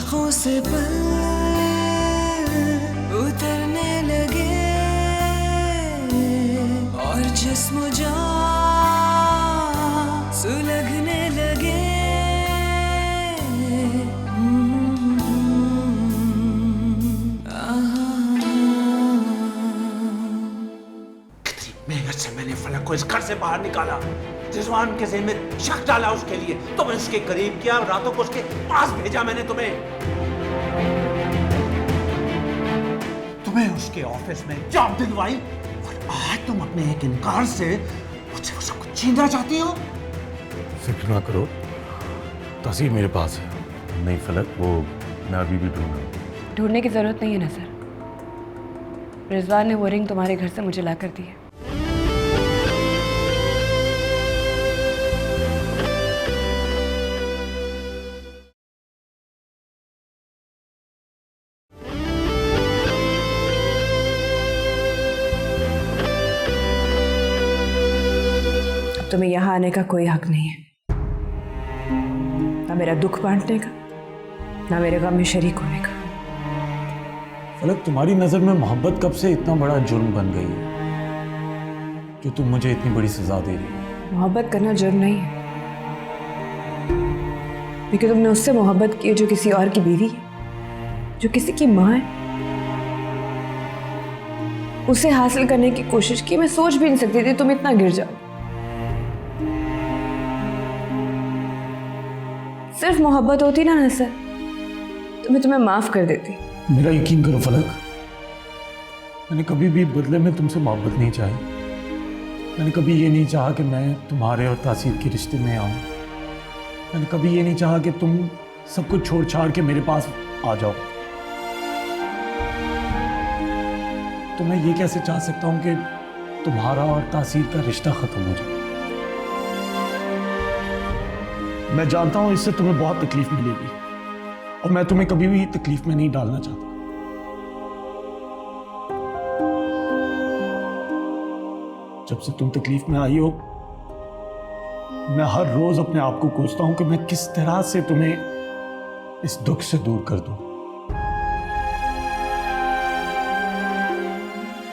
आँखों से पल उतरने लगे और जिस्म जान सुलगने लगे। कितनी मेहनत से मैंने फलक को इस घर से बाहर निकाला, रिजवान के ज़हन में शक डाला उसके लिए, तुम्हें उसके करीब किया, रातों को उसके पास भेजा मैंने तुम्हें उसके ऑफिस में जॉब दिलवाई, और आज तुम अपने एक इनकार से मुझसे वो सब कुछ छीनना चाहती हो। फिक्र ना करो, तस्वीर मेरे पास है। नहीं फलक, वो मैं अभी भी ढूंढने की जरूरत नहीं है ना सर। रिजवान ने वो रिंग तुम्हारे घर से मुझे ला कर दी है। अब तुम्हें यहाँ आने का कोई हक नहीं है, ना मेरा दुख बांटने का, ना मेरे गम में शरीक होने का। फलक, तुम्हारी नजर में मोहब्बत कब से इतना बड़ा जुर्म बन गई है जो तुम मुझे इतनी बड़ी सजा दे रही हो? मोहब्बत करना जुर्म नहीं है, क्योंकि तुमने उससे मोहब्बत की जो किसी और की बीवी है, जो किसी की माँ है। उसे हासिल करने की कोशिश की। मैं सोच भी नहीं सकती थी तुम इतना गिर जाओ। सिर्फ मोहब्बत होती ना नसर, तो मैं तुम्हें माफ कर देती। मेरा यकीन करो फलक, मैंने कभी भी बदले में तुमसे मोहब्बत नहीं चाही। मैंने कभी ये नहीं चाहा कि मैं तुम्हारे और तासीर के रिश्ते में आऊं। मैंने कभी ये नहीं चाहा कि तुम सब कुछ छोड़ छाड़ के मेरे पास आ जाओ। तो मैं ये कैसे चाह सकता हूं कि तुम्हारा और तासीर का रिश्ता खत्म हो जाए? मैं जानता हूं इससे तुम्हें बहुत तकलीफ मिलेगी, और मैं तुम्हें कभी भी तकलीफ में नहीं डालना चाहता। जब से तुम तकलीफ में आई हो, मैं हर रोज अपने आप को कोसता हूं कि मैं किस तरह से तुम्हें इस दुख से दूर कर दूं।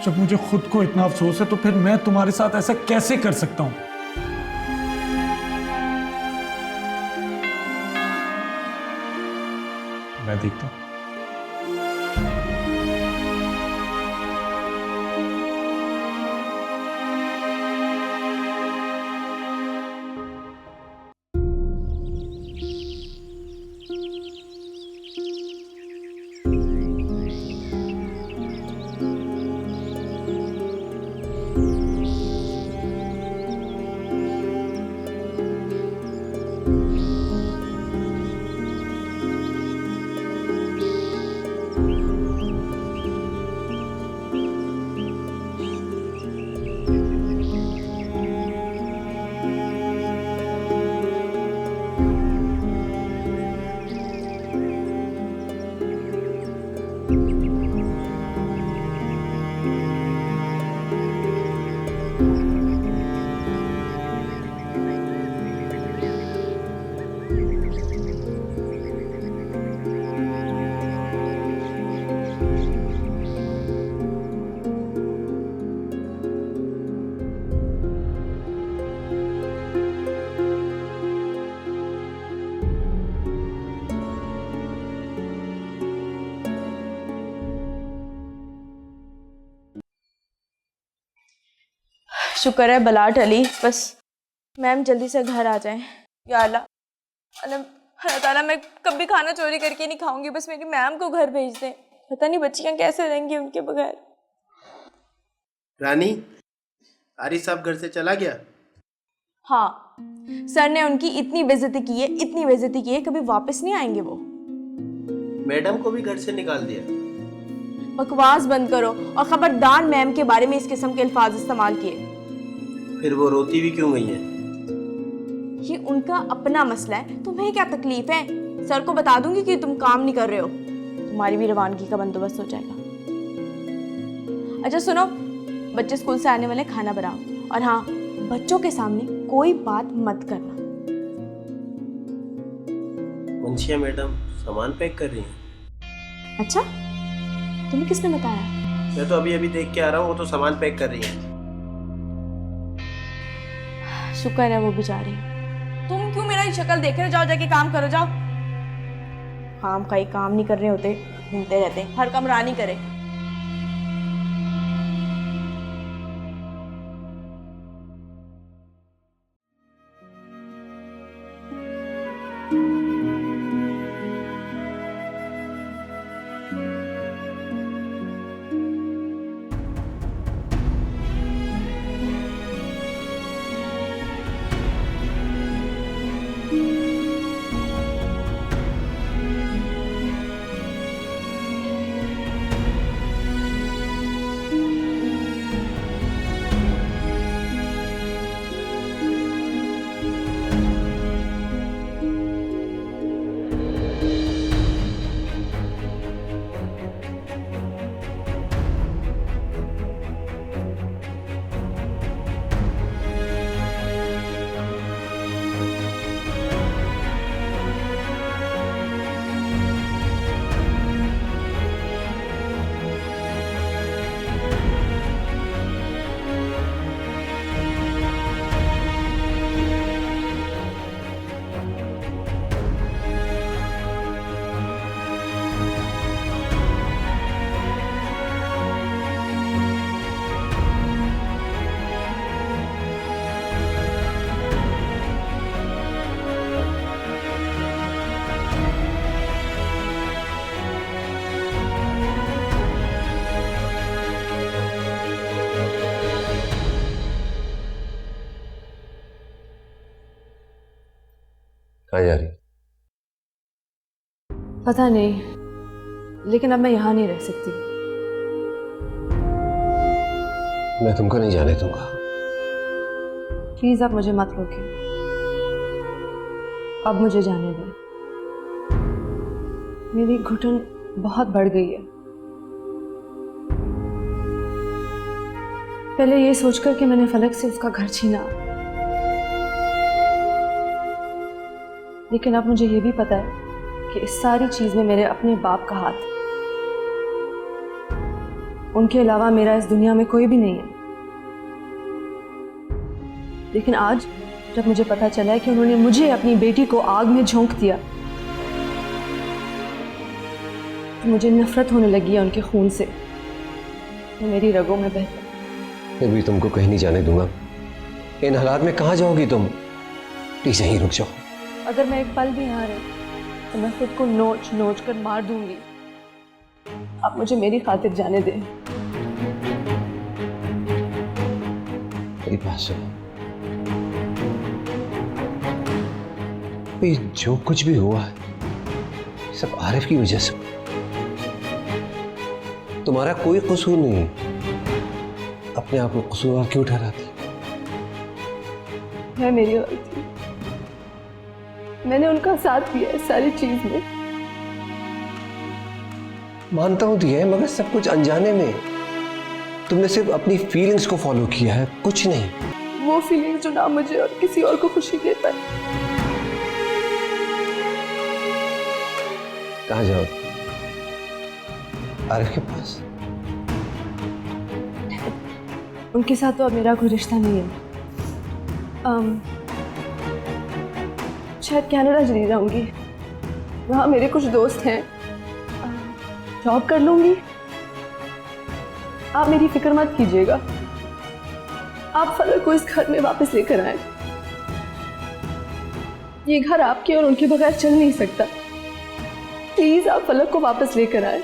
जब मुझे खुद को इतना अफसोस है, तो फिर मैं तुम्हारे साथ ऐसा कैसे कर सकता हूं? मैं देखता हूं। शुक्र है बला टली, बस मैम जल्दी से घर आ जाएं। या अल्लाह ताला, मैं कभी खाना चोरी करके नहीं खाऊंगी, बस मेरी मैम को घर भेज दें। पता नहीं बच्चियां कैसे रहेंगी उनके बगैर। रानी, आरिफ साहब घर से चला गया? हाँ, सर ने उनकी इतनी बेइज्जती की है, इतनी बेइज्जती की है, कभी वापस नहीं आएंगे वो। मैडम को भी घर से निकाल दिया? बकवास बंद करो, और खबरदार मैम के बारे में इस किस्म के अल्फाज इस्तेमाल किए। फिर वो रोती भी क्यों गई है? ये उनका अपना मसला है, तुम्हें क्या तकलीफ है? सर को बता दूंगी कि तुम काम नहीं कर रहे हो, तुम्हारी भी रवानगी का बंदोबस्त हो जाएगा। अच्छा सुनो, बच्चे स्कूल से आने वाले, खाना बनाओ, और हाँ, बच्चों के सामने कोई बात मत करना। मुंशिया मैडम सामान पैक कर रही हैं। अच्छा, तुम्हें किसने बताया? मैं तो अभी अभी देख के आ रहा हूँ, वो तो सामान पैक कर रही हैं। शुक्र है वो बेचारी। तुम क्यों मेरा ही शक्ल देख रहे हो? जाओ जाके काम करो, जाओ। काम का ही काम नहीं कर रहे होते, घूमते रहते, हर काम रानी करे। कहाँ जा रही? पता नहीं, लेकिन अब मैं यहाँ नहीं रह सकती। मैं तुमको नहीं जाने दूंगा। प्लीज आप मुझे मत रोकिए, अब मुझे जाने दें। मेरी घुटन बहुत बढ़ गई है। पहले ये सोचकर कि मैंने फलक से उसका घर छीना, लेकिन अब मुझे ये भी पता है कि इस सारी चीज में मेरे अपने बाप का हाथ है। उनके अलावा मेरा इस दुनिया में कोई भी नहीं है। लेकिन आज जब मुझे पता चला है कि उन्होंने मुझे अपनी बेटी को आग में झोंक दिया, तो मुझे नफरत होने लगी है उनके खून से। वो मेरी रगों में बहता है। मैं भी तुमको कहीं नहीं जाने दूंगा। इन हालात में कहाँ जाओगी तुम? प्लीज यहीं रुक जाओ। अगर मैं एक पल भी यहाँ रही तो मैं खुद को नोच नोच कर मार दूंगी। आप मुझे मेरी खातिर जाने दें। मेरी बात सुनो, ये जो कुछ भी हुआ है सब आरिफ की वजह से। तुम्हारा कोई कसूर नहीं। अपने आप को कसूरवार क्यों ठहराती? है मेरी गलती। मैंने उनका साथ दिया है सारी चीज में। मानता हूं दिया है, मगर सब कुछ अनजाने में। तुमने सिर्फ अपनी फीलिंग्स को फॉलो किया है, कुछ नहीं। वो फीलिंग जो ना मुझे और किसी और को खुशी दे पाए। कहाँ जाओ? आरिफ के पास? उनके साथ तो अब मेरा कोई रिश्ता नहीं है। शायद कनाडा चली जाऊंगी। वहाँ मेरे कुछ दोस्त हैं। जॉब कर लूंगी। आप मेरी फिक्र मत कीजिएगा। आप फलक को इस घर में वापस लेकर आए। ये घर आपके और उनके बगैर चल नहीं सकता। प्लीज आप फलक को वापस लेकर आए। I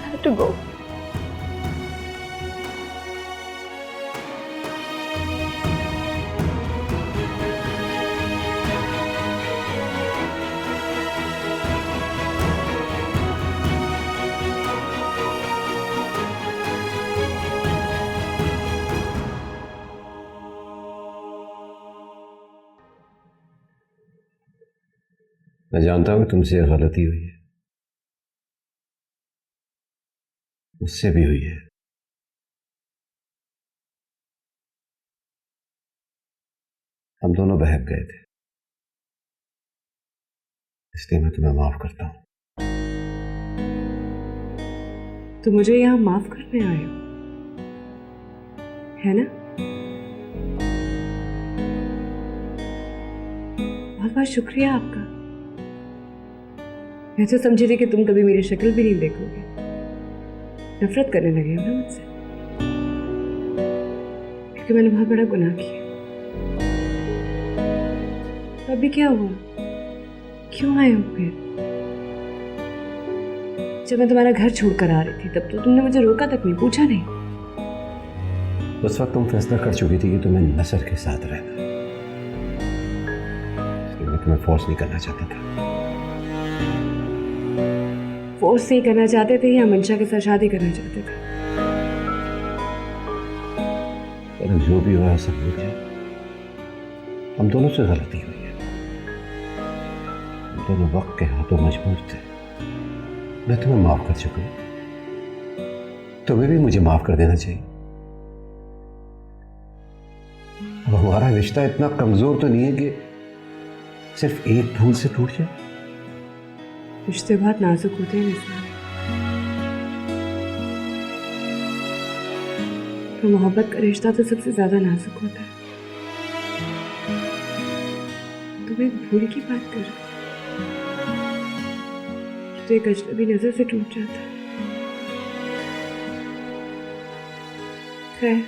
have to go. मैं जानता हूं कि तुमसे यह गलती हुई है, मुझसे भी हुई है। हम दोनों बहक गए थे, इसलिए मैं तुम्हें माफ करता हूँ। तो मुझे यहाँ माफ करने आए हो, है ना? बहुत बहुत शुक्रिया आपका। मैं तो समझी थी कि तुम कभी मेरी शक्ल भी नहीं देखोगे, नफरत करने लगे हो ना मुझसे, क्योंकि मैंने बहुत बड़ा गुनाह किया। तो अभी क्या हुआ? क्यों आए हो फिर? जब मैं तुम्हारा घर छोड़कर आ रही थी तब तो तुमने मुझे रोका तक नहीं, पूछा नहीं। उस वक्त तुम फैसला कर चुकी थी कि तुम्हें नसर के साथ रहना है, इसलिए मैं तुम्हें फोर्स नहीं करना चाहता था। फोर्स नहीं करना चाहते थे या मंशा के साथ शादी करना चाहते थे? पर जो भी हुआ सब हो गया। हम दोनों से गलती हुई है, हम दोनों वक्त के हाथों मजबूर थे। मैं तुम्हें माफ कर चुका हूं, तुम्हें भी मुझे माफ कर देना चाहिए। अब हमारा रिश्ता इतना कमजोर तो नहीं है कि सिर्फ एक भूल से टूट जाए। रिश्ते बहुत नाजुक होते हैं निसार, तो मोहब्बत का रिश्ता तो सबसे ज्यादा नाजुक होता है। तुम एक भूल की बात कर रहे हो, तो एक अजनबी नजर से टूट जाता है। खैर,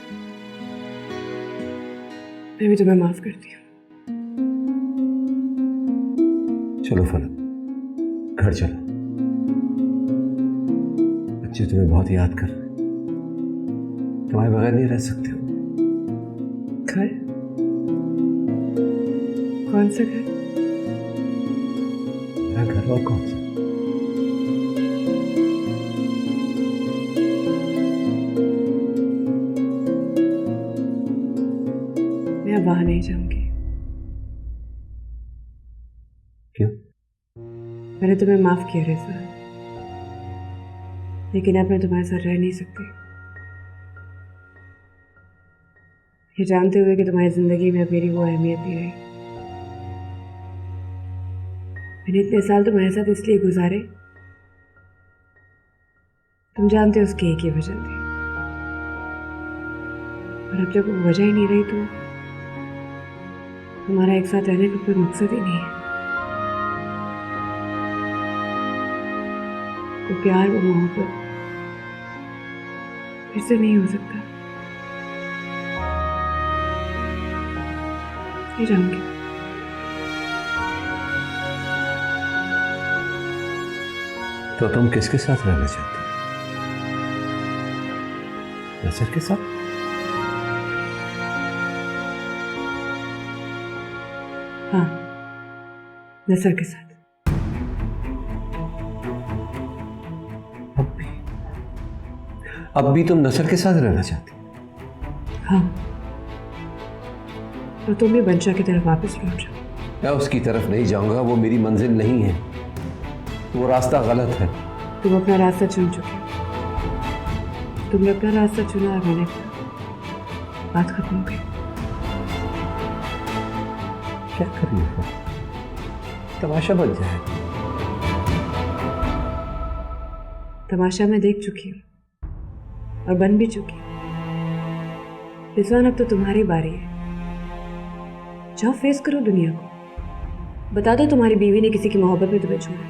मैं भी तुम्हें माफ करती हूँ। चलो फलक, घर चलो। बच्चे तुम्हें बहुत याद कर रहे हैं, तुम्हारे बगैर नहीं रह सकते हो। घर? कौन सा घर? मेरा घर और कौन सा? मैं अब वहां नहीं जाऊंगी। क्यों? मैंने तुम्हें माफ किया रिजवान, लेकिन अब मैं तुम्हारे साथ रह नहीं सकती। ये जानते हुए कि तुम्हारी जिंदगी में अब मेरी वो अहमियत नहीं रही। मैंने इतने साल तुम्हारे साथ इसलिए गुजारे, तुम जानते हो उसकी एक ही वजह थी, और अब जब वो वजह ही नहीं रही तो तुम्हारा एक साथ रहने का कोई मकसद ही नहीं है। वो प्यार, वो मोहब्बत फिर से नहीं हो सकता। नहीं जाऊंगी। तो तुम किसके साथ रहना चाहती हो? नसर के साथ? हाँ, नसर के साथ। अब भी तुम नसर के साथ रहना चाहती हो? हाँ, और तुम भी बंशा की तरफ वापस लौट जाओ। मैं उसकी तरफ नहीं जाऊंगा, वो मेरी मंजिल नहीं है, वो रास्ता गलत है। तुम अपना रास्ता चुन चुके हो, तुमने अपना रास्ता चुना और मैंने अपना। बात खत्म हो गई। क्या कर रही हो? तमाशा बन जाए। तमाशा मैं देख चुकी हूँ और बन भी चुकी हूँ। रिजवान, अब तो तुम्हारी बारी है। जाओ, फेस करो दुनिया को। बता दो तुम्हारी बीवी ने किसी की मोहब्बत में तुम्हें छोड़ा।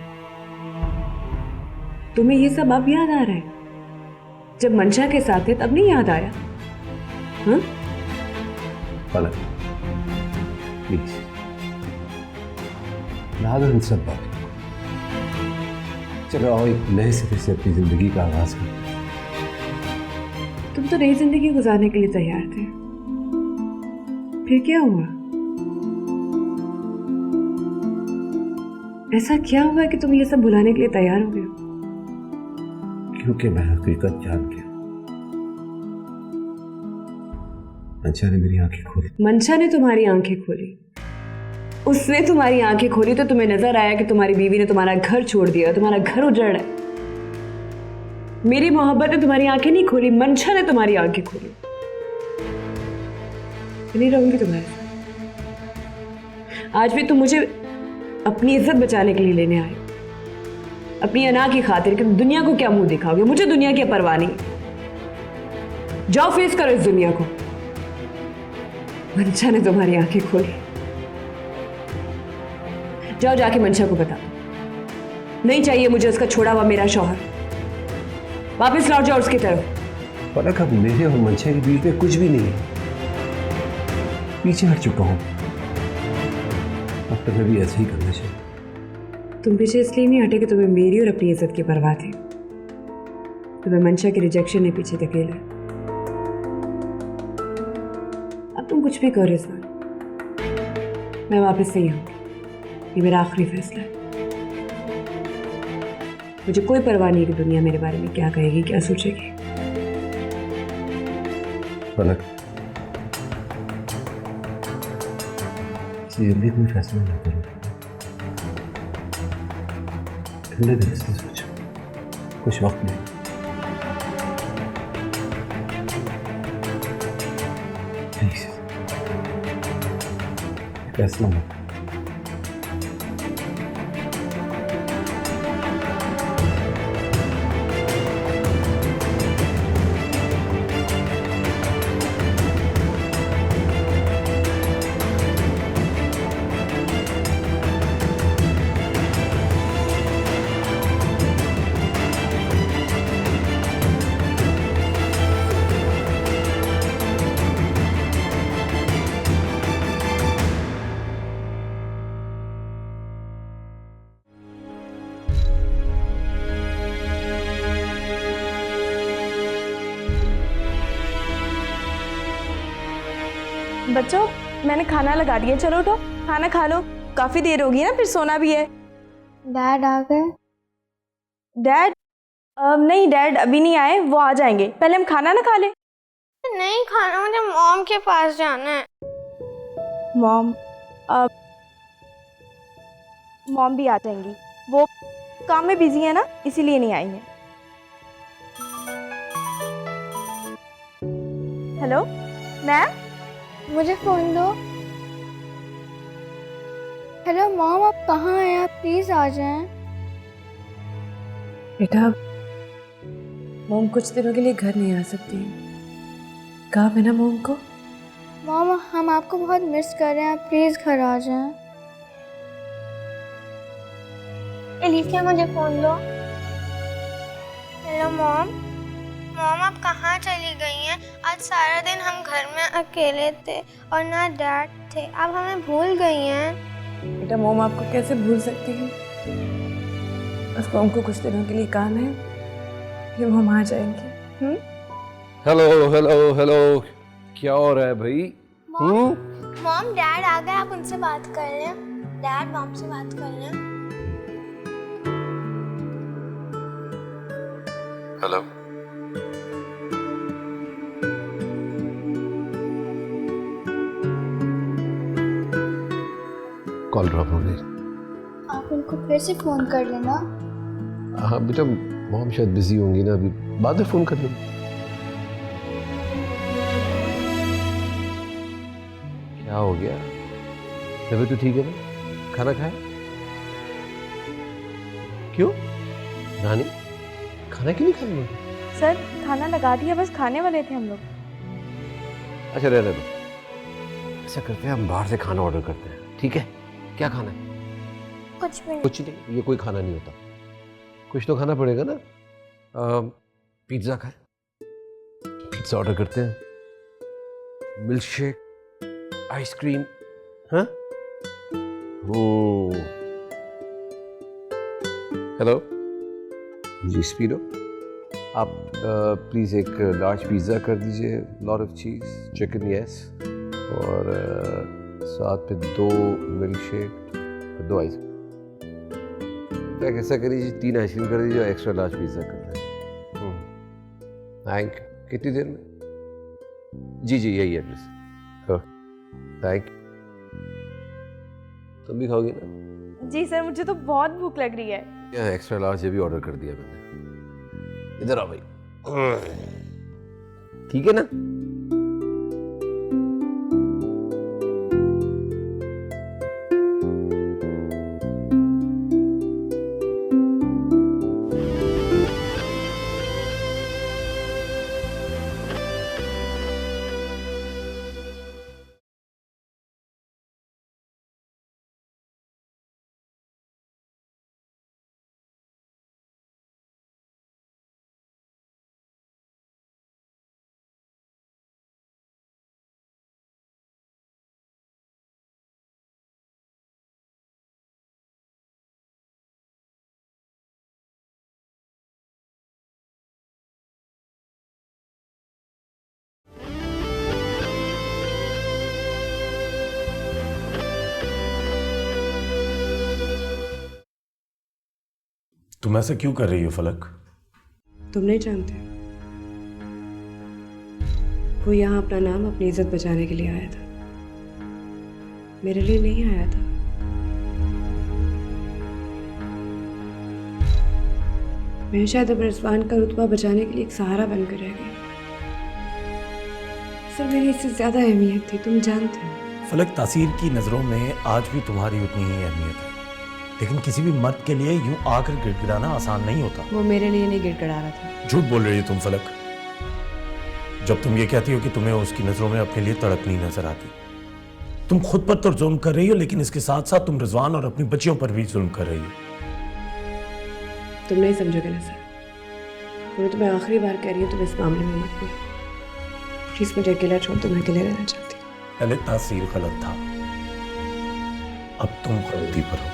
तुम्हें ये सब अब याद आ रहा है? जब मंशा के साथ थे तब नहीं याद आया? हाँ? फलक, प्लीज ला दो इन सब बातों को। चलो आओ एक नए सिरे से अपनी जिंदगी का आगाज करो। तुम तो नई जिंदगी गुजारने के लिए तैयार थे, फिर क्या हुआ? ऐसा क्या हुआ कि तुम ये सब भुलाने के लिए तैयार हो गए हो? क्योंकि मैं हकीकत जान गया। मंशा ने मेरी आंखें खोली। मंशा ने तुम्हारी आंखें खोली? उसने तुम्हारी आंखें खोली तो तुम्हें नजर आया कि तुम्हारी बीवी ने तुम्हारा घर छोड़ दिया, तुम्हारा घर उजड़ है। मेरी मोहब्बत ने तुम्हारी आंखें नहीं खोली, मंशा ने तुम्हारी आंखें खोली। मैं नहीं रहूंगी तुम्हारे साथ। आज भी तुम मुझे अपनी इज्जत बचाने के लिए लेने आए हो, अपनी अना की खातिर कि दुनिया को क्या मुंह दिखाओगे? मुझे दुनिया की परवाह नहीं। जाओ फेस करो इस दुनिया को। मंशा ने तुम्हारी आंखें खोली। जाओ जाके मंशा को बताओ, नहीं चाहिए मुझे उसका छोड़ा हुआ मेरा शौहर। वापस लौट जाओ उसकी तरफ। पलक, अब मेरे और मंशा के बीच में कुछ भी नहीं है। पीछे हट चुका हूं। अब तो मैं भी ऐसे ही करना चाहिए। तुम पीछे इसलिए नहीं हटे कि तुम्हें मेरी और अपनी इज्जत की परवाह थी। तुम्हें मंशा के रिजेक्शन ने पीछे धकेला। अब तुम कुछ भी करो रिजवान, मैं वापस नहीं आऊंगी। ये मेरा आखिरी फैसला है। मुझे कोई परवाह नहीं कि दुनिया मेरे बारे में क्या कहेगी, क्या सोचेगी। पलक, जल्दी कोई फैसला ना करो। ठंडे दिल से सोचो, कुछ वक्त नहीं। प्लीज फैसला मत। बच्चों, मैंने खाना लगा दिया, चलो उठो खाना खा लो। काफी देर होगी ना, फिर सोना भी है। डैड आ गए? डैड? नहीं, डैड अभी नहीं आए, वो आ जाएंगे। पहले हम खाना ना खा ले। नहीं खाना, मुझे मॉम के पास जाना है। मॉम? मॉम भी आ जाएंगी, वो काम में बिजी है ना, इसीलिए नहीं आई है। हेलो मैम, मुझे फोन दो। हेलो मॉम, आप कहाँ हैं? आप प्लीज आ जाएं। बेटा, मोम कुछ दिनों के लिए घर नहीं आ सकती। कहा है ना मोम को? मॉम, हम आपको बहुत मिस कर रहे हैं, आप प्लीज घर आ जाएं। एलिसिया, मुझे फोन दो। Hello mom. मॉम, आप कहाँ चली गई हैं? आज सारा दिन हम घर में अकेले थे और ना डैड थे, आप हमें भूल गई हैं। बेटा, मोम आपको कैसे भूल सकती है? बस मोम को कुछ दिनों के लिए काम है, फिर हम आ जाएंगे। हेलो हेलो हेलो, क्या हो रहा है भाई? मॉम, डैड आ गए, आप उनसे बात कर लें। डैड, मॉम से बात कर लें। हेलो। कॉल ड्रॉप हो गई। आप उनको फिर से फोन कर लेना। हाँ बेटा, मॉम शायद बिजी होंगी ना, अभी बाद में फोन कर लूँगा। क्या हो गया? तबीयत तो ठीक है ना? खाना खाया? क्यों नानी, खाना क्यों नहीं खाया? सर खाना लगा दिया, बस खाने वाले थे हम लोग। अच्छा रहने दो, ऐसा करते हैं हम बाहर से खाना ऑर्डर करते हैं, ठीक है? क्या खाना है? कुछ भी नहीं। कुछ नहीं, ये कोई खाना नहीं होता, कुछ तो खाना पड़ेगा ना। पिज्ज़ा खाए, पिज्ज़ा ऑर्डर करते हैं। मिल्क शेक, आइसक्रीम, हाँ? हेलो जी, स्पीडो, आप प्लीज़ एक लार्ज पिज़्ज़ा कर दीजिए, lot of cheese, chicken yes, और साथ में 2 मिल्क शेक और 2 आइसक्रीम। तो ऐसा करिए, 3 आइसक्रीम कर दीजिए, एक्स्ट्रा लार्ज पिज़्ज़ा कर दें। Thank you. कितनी देर में? जी जी, यही एड्रेस। Thank you. तुम भी खाओगी ना? जी सर, मुझे तो बहुत भूख लग रही है। क्या एक्स्ट्रा लार्ज ये भी ऑर्डर कर दिया मैंने। इधर आओ भाई, ठीक है ना? तुम ऐसा क्यों कर रही हो फलक? तुम नहीं जानते, वो यहाँ अपना नाम, अपनी इज्जत बचाने के लिए आया था, मेरे लिए नहीं आया था। मैं शायद अब रिजवान का रुतबा बचाने के लिए एक सहारा बनकर रह गई। सर, मेरी इससे ज्यादा अहमियत थी, तुम जानते हो। फलक, तासीर की नज़रों में आज भी तुम्हारी उतनी ही अहमियत है, लेकिन किसी भी मर्द के लिए यूं आकर गिड़गिड़ाना आसान नहीं होता। वो मेरे लिए नहीं गिड़गिड़ा रहा था। झूठ बोल रही हो तुम फलक, जब तुम ये कहती हो कि तुम्हें उसकी नज़रों में अपने लिए तड़प नहीं नजर आती। तुम खुद पर तो जुल्म कर रही हो, लेकिन इसके साथ साथ तुम रिजवान और अपनी बच्चियों पर भी जुल्म कर रही हो। तुम नहीं समझोगे ना सर, मैं तुम्हें आखिरी बार कह रही हूँ, तुम इस मामले में मत बोलो प्लीज। मुझे अकेला छोड़, तुम अकेले रहना चाहती हूँ। पहले तासीर गलत था, अब तुम गलती पर हो।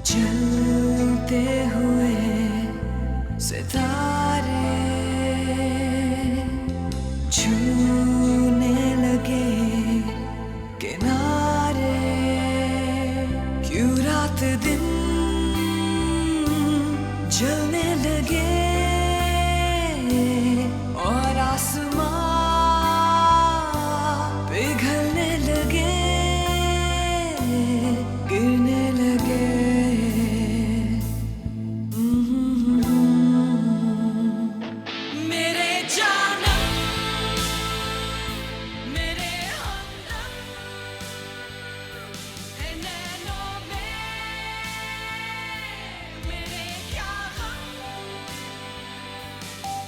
चलते हुए सितारे छूने लगे किनारे, क्यों रात दिन जलने लगे और आसमां पिघलने लगे, गिरने लगे। मेरे जानम, मेरे हमदम है नैनों में, मेरे क्या गम।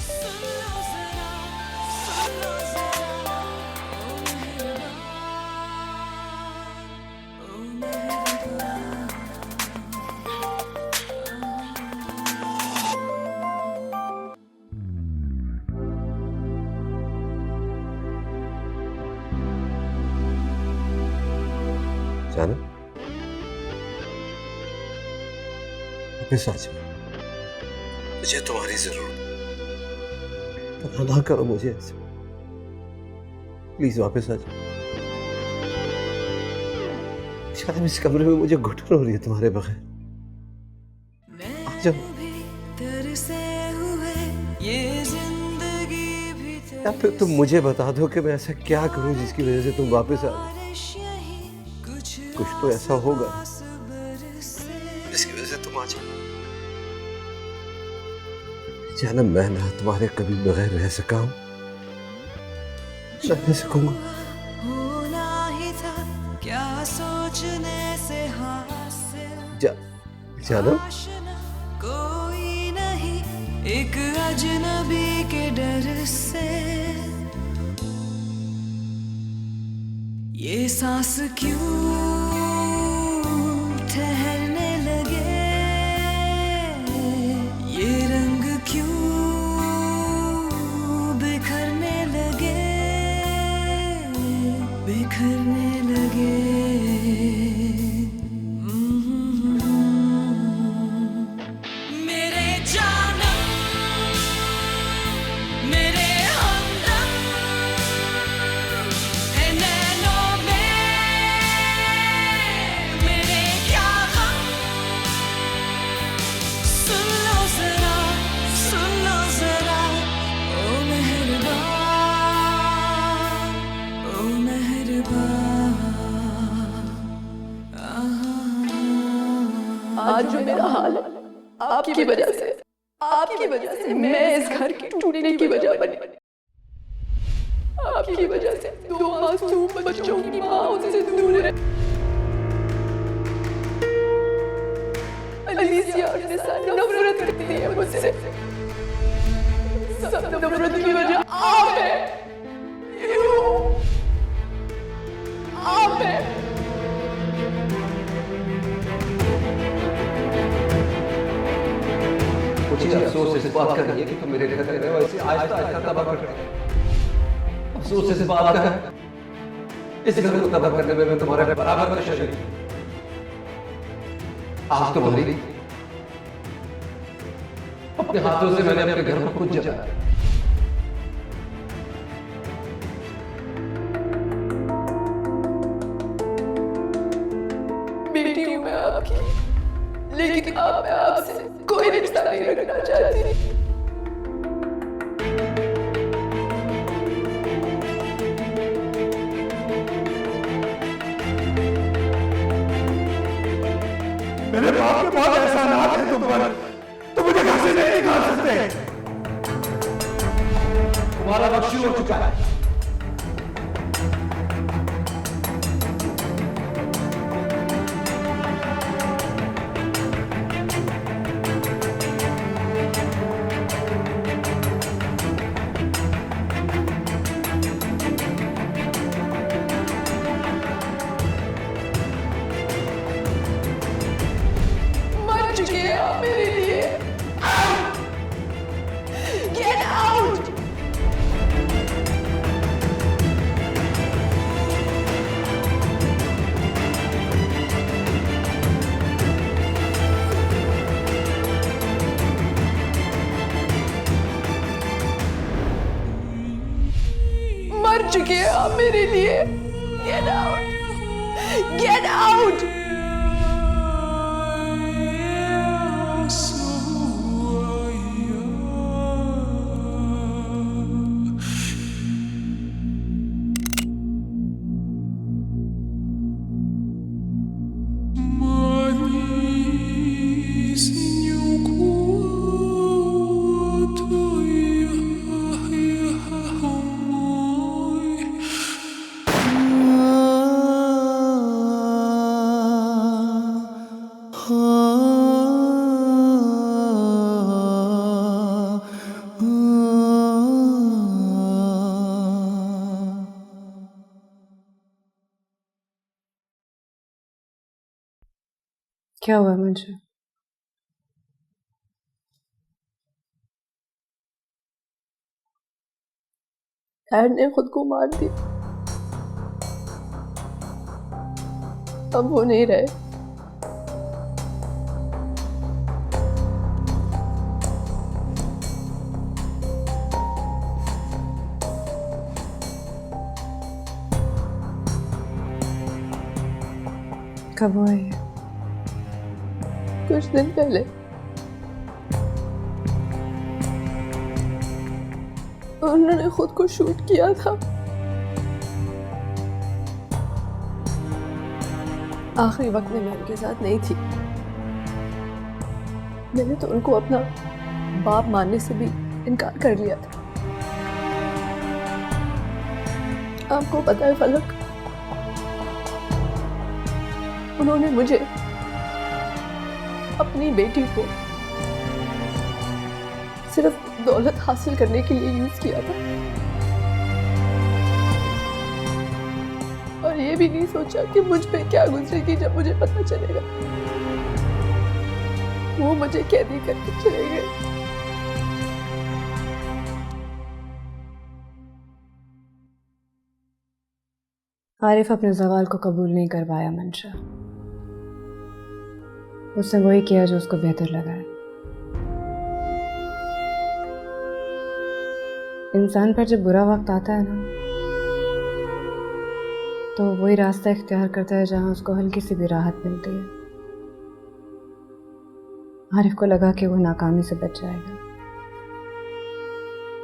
सुन लो जरा, सुन लो जरा, ओ मेहरबान, ओ मेहरबान। जानम, वापस आ जाओ, मुझे तुम्हारी जरूरत है। तबाह ना करो मुझे ऐसे, प्लीज वापस आ जाओ। शायद इस कमरे में मुझे घुटन हो रही है तुम्हारे बगैर। आ जाओ। तरसे हुए ये जिंदगी भी या फिर तुम मुझे बता दो कि मैं ऐसा क्या करूं जिसकी वजह से तुम वापस आ जाओ। कुछ तो ऐसा होगा जिसकी वजह से तुम आ जाओ। जानम, मैं ना तुम्हारे कभी बगैर रह सका हूं, रह सकूंगा। होना ही था क्या सोचने से हासिल, जानम, आशना कोई नहीं एक अजनबी के डर से। ये सांस क्यों ठहरने लगे, ये रंग क्यों आज जो मेरा हाल है आपकी वजह से मैं इस घर के टूटने की वजह बनी। आपकी वजह से 2 मासूम बच्चों की माँ उससे दूर है। अलीसिया और निसा नफरत करती है मुझसे। सब नफरत की वजह आप है। आप है। मुझे अफसोस इस बात का नहीं है कि तुम मेरे घर में रहो, ऐसे आहिस्ता आहिस्ता तबाह करते हो। अफसोस इस बात का है इस घर को तबाह करने में मैं तुम्हारे बराबर का शरीक हूं। आज तुम्हारी अपने हाथों से मैंने अपने घर को खुद जलाया। बेटी हूं मैं आपकी, लेकिन अब मैं आपसे कोई रिश्ता नहीं रखना चाहती। मेरे बाप के बहुत एहसानात है तुम पर, तुम मुझे घर से नहीं निकाल सकते। तुम्हारा वक्त शुरू हो चुका है। मर चुके हैं आप मेरे लिए। Get out! मर चुके हैं आप मेरे लिए। Get out! Get out! क्या हुआ मुझे? डैड ने खुद को मार दिया। अब वो नहीं रहे। कब हुआ ये? कुछ दिन पहले। उन्होंने खुद को शूट किया था। आखिरी वक्त में मैं उनके साथ नहीं थी। मैंने तो उनको अपना बाप मानने से भी इनकार कर लिया था। आपको पता है फलक, उन्होंने मुझे अपनी बेटी को सिर्फ दौलत हासिल करने के लिए यूज किया था और ये भी नहीं सोचा कि मुझ पे क्या गुजरेगी जब मुझे पता चलेगा। वो मुझे कैदी करके चले गए। आरिफ अपने ज़वाल को कबूल नहीं कर पाया मंशा। उसने वही किया जो उसको बेहतर लगा है। इंसान पर जब बुरा वक्त आता है ना, तो वही रास्ता इख्तियार करता है जहां उसको हल्की सी भी राहत मिलती है। आरिफ को लगा कि वो नाकामी से बच जाएगा,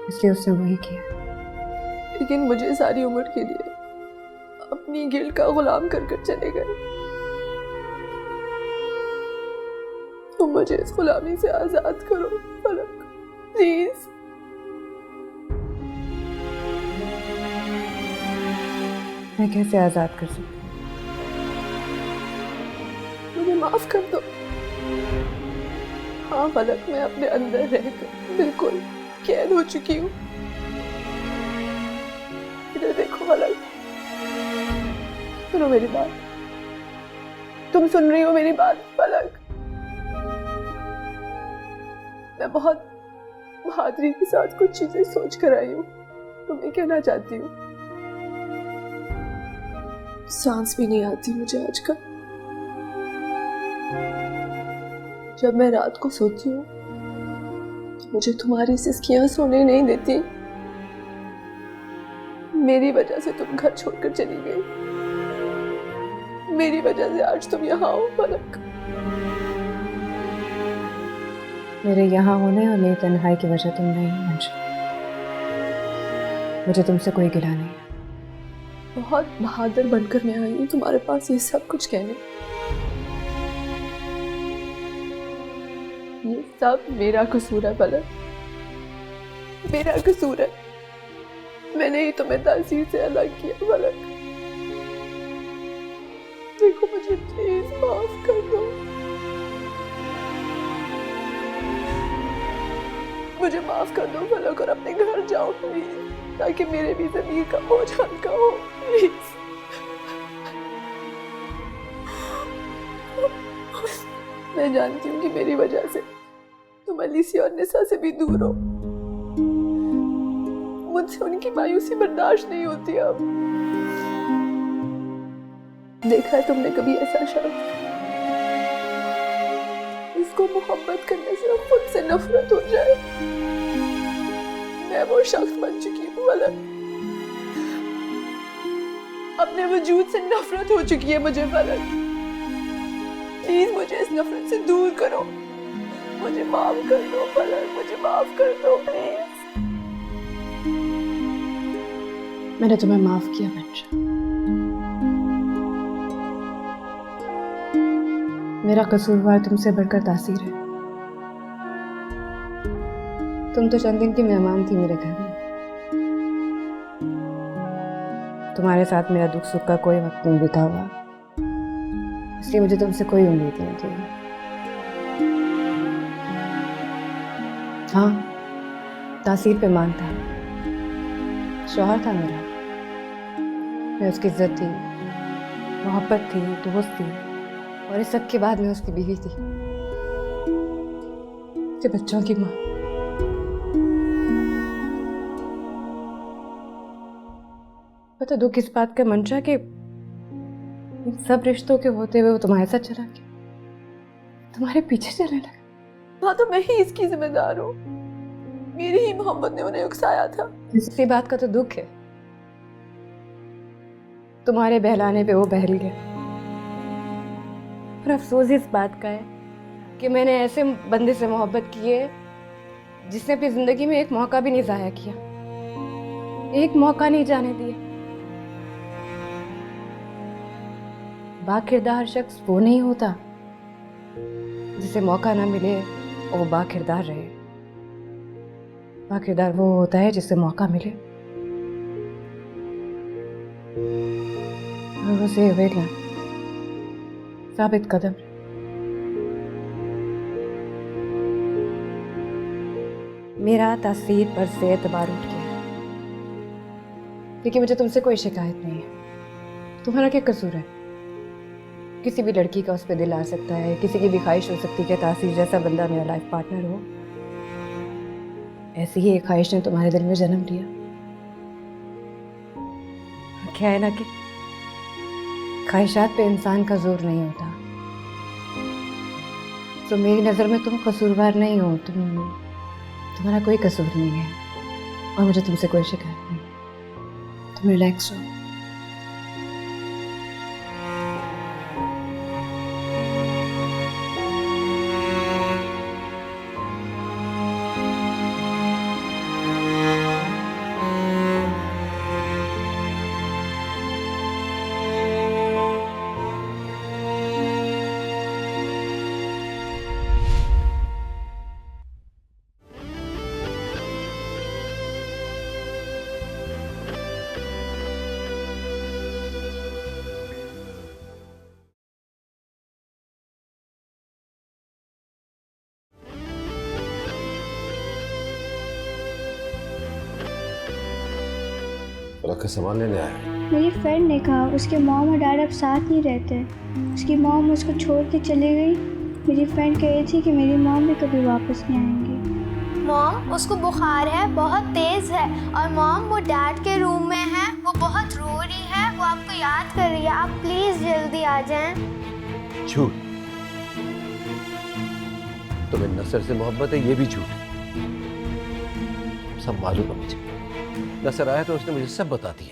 इसलिए उसने वही किया। लेकिन मुझे सारी उम्र के लिए अपनी गिल्ट का गुलाम कर चले गए। तुम मुझे इस गुलामी से आजाद करो फलक, प्लीज। मैं कैसे आज़ाद कर सकती हूँ? मुझे माफ कर दो। हाँ फलक, मैं अपने अंदर रहकर बिल्कुल कैद हो चुकी हूँ। इधर देखो फलक, सुनो मेरी बात। तुम सुन रही हो मेरी बात फलक? मैं बहुत बहादुरी के साथ कुछ चीजें सोच कर आई हूँ। तुम्हें कहना चाहती हूँ, सांस भी नहीं आती मुझे आजकल। जब मैं रात को सोती हूँ तो मुझे तुम्हारी सिसकियां सोने नहीं देती। मेरी वजह से तुम घर छोड़कर चली गई, मेरी वजह से आज तुम यहाँ हो फलक। मेरे यहाँ होने और मेरी तन्हाई की वजह तुम नहीं हो मंशा। मुझे तुमसे कोई गिला नहीं है। बहुत बहादुर बनकर मैं आई हूँ तुम्हारे पास ये सब कुछ कहने। ये सब मेरा कसूर है फलक, मेरा कसूर है। मैंने ही तुम्हें तासीर से अलग किया फलक। देखो मुझे प्लीज माफ कर दो, मुझे माफ कर दो फलक, और अपने घर जाओ प्लीज, ताकि मेरे भी ज़मीर का बोझ हल्का हो प्लीज। मैं जानती हूँ कि मेरी वजह से तुम अलीसिया और निसा से भी दूर हो। मुझसे उनकी मायूसी बर्दाश्त नहीं होती अब। देखा है तुमने कभी ऐसा शख्स इसको मोहब्बत करने से खुद से नफरत हो जाए? मैं वो शख्स बन चुकी हूँ फलक। अपने वजूद से नफरत हो चुकी है मुझे फलक। प्लीज मुझे इस नफरत से दूर करो, मुझे माफ कर दो फलक, मुझे माफ कर दो प्लीज। मैंने तुम्हें माफ किया मंशा। मेरा कसूरवार तुमसे बढ़कर तासीर है। तुम तो चंद दिन की मेहमान थी मेरे घर में। तुम्हारे साथ मेरा दुख सुख का कोई वक्त नहीं बीता हुआ, इसलिए मुझे तुमसे कोई उम्मीद नहीं थी। हाँ, तासीर पे मान था, शौहर था मेरा। मैं उसकी इज्जत थी, मोहब्बत थी, दोस्त थी, और इस सब के बाद मैं उसकी बीवी थी, उसके बच्चों की माँ। पता दुख इस बात का मंशा कि इन सब रिश्तों के होते हुए वो तुम्हारे साथ चला गया, तुम्हारे पीछे चलने लगा। हाँ तो मैं ही इसकी जिम्मेदार हूँ, मेरी ही मोहब्बत ने उन्हें उकसाया था। इसी बात का तो दुख है, तुम्हारे बहलाने पे वो बहल गया। पर अफसोस इस बात का है कि मैंने ऐसे बंदे से मोहब्बत की है जिसने अपनी जिंदगी में एक मौका भी नहीं जाया किया, एक मौका नहीं जाने दिया। बाकिरदार शख्स वो नहीं होता जिसे मौका ना मिले और वो बाकिरदार रहे। बाकिरदार वो होता है जिसे मौका मिले और उसे अवेला साबित कदम। मेरा तासीर पर से एतबार उठ गया, लेकिन मुझे तुमसे कोई शिकायत नहीं है। तुम्हारा क्या कसूर है? किसी भी लड़की का उस पर दिल आ सकता है, किसी की भी ख्वाहिश हो सकती है कि तासीर जैसा बंदा मेरा लाइफ पार्टनर हो। ऐसी ही एक ख्वाहिश ने तुम्हारे दिल में जन्म लिया। क्या है ना कि ख्वाहिशात पे इंसान का जोर नहीं होता। तो मेरी नज़र में तुम कसूरवार नहीं हो, तुम्हारा कोई कसूर नहीं है, और मुझे तुमसे कोई शिकायत नहीं। तुम रिलैक्स हो। फलक का सामान लेने आया। मेरी फ्रेंड ने कहा उसके मॉम और डैड अब साथ नहीं रहते। उसकी मॉम उसको छोड़ के चली गई। मेरी फ्रेंड कह रही थी कि मेरी मॉम भी कभी वापस नहीं आएंगी। मॉम, उसको बुखार है, बहुत तेज़ है। और मॉम, वो डैड के रूम में है, वो बहुत रो रही है, वो आपको याद कर रही है। आप प्लीज़ जल्दी आ जाएं। झूठ। तुम्हें नसर से मोहब्बत है, ये भी झूठ है। सब मालूम है मुझे। नसर आया तो उसने मुझे सब बता दिया।